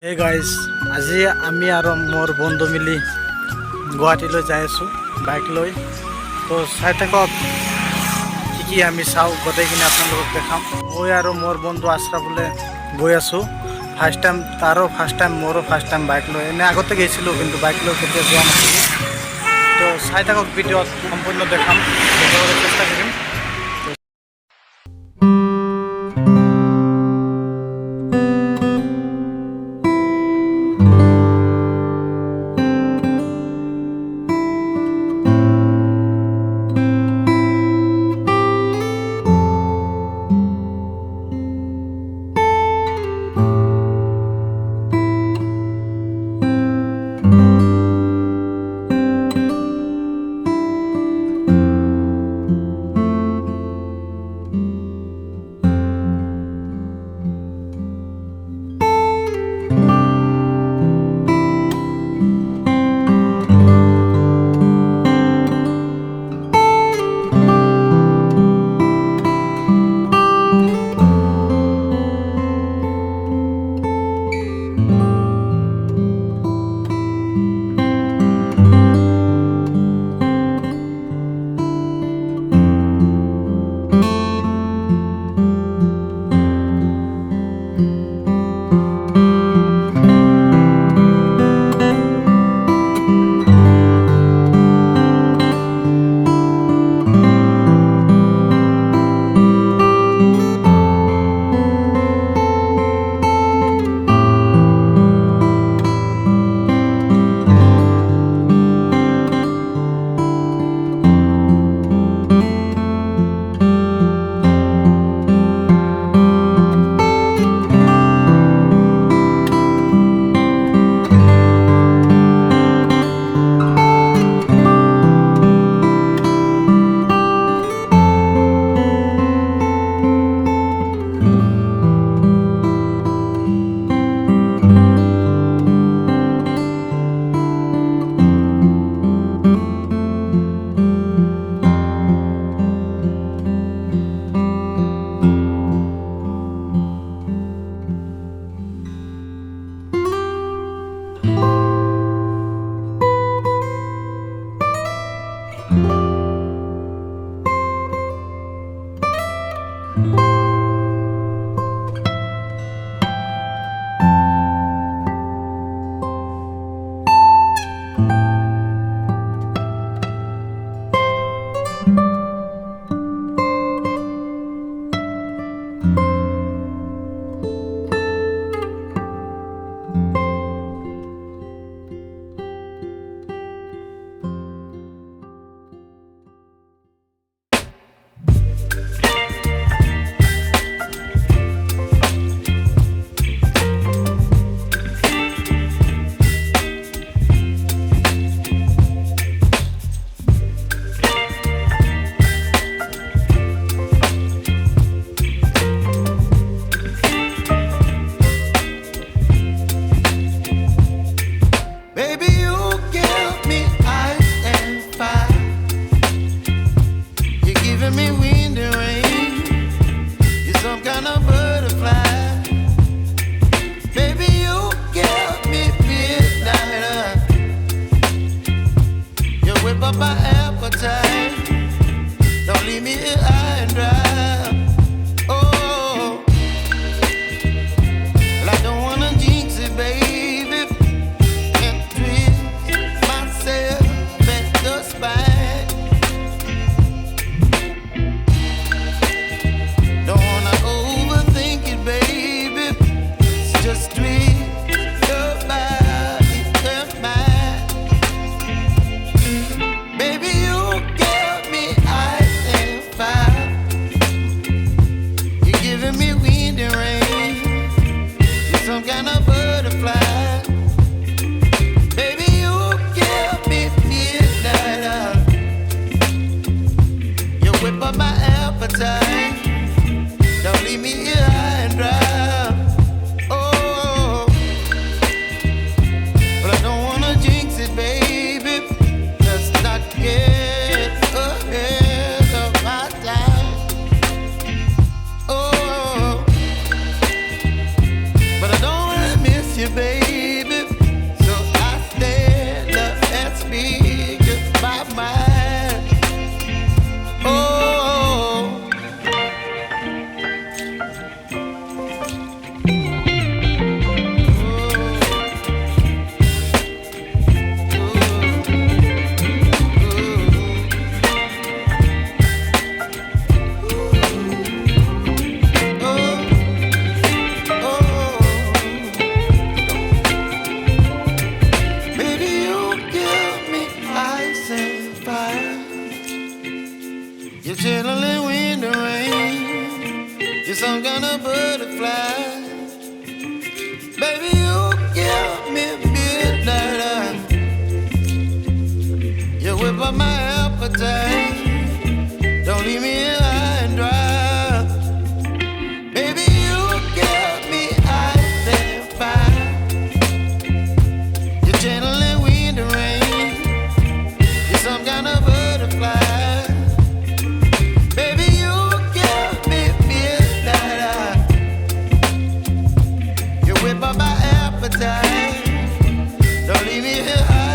Hey guys, আজি আমি আৰু মোৰ বন্ধু মিলি গুৱাহাটীলৈ যাই আছোঁ বাইক লৈ। তো চাই থাকক কি আমি চাওঁ, গোটেইখিনি আপোনালোকক দেখাম। মই আৰু মোৰ বন্ধু আশ্ৰাফুলে গৈ আছোঁ। ফাৰ্ষ্ট টাইম তাৰো ফাৰ্ষ্ট টাইম, মোৰো ফাৰ্ষ্ট টাইম বাইক লৈ। এনে আগতে গৈছিলোঁ কিন্তু বাইক লৈ কেতিয়া যোৱা নাছিলোঁ। তো চাই থাকক, ভিডিঅ'ত সম্পূৰ্ণ দেখাম, দেখাবলৈ চেষ্টা কৰিম। appetite. Don't leave me here high and dry. Baby, you give me ice and fire. You're gentle and wind and rain. You're some kind of butterfly. Baby, you give me midnight. You whip up my appetite. Don't leave me here high.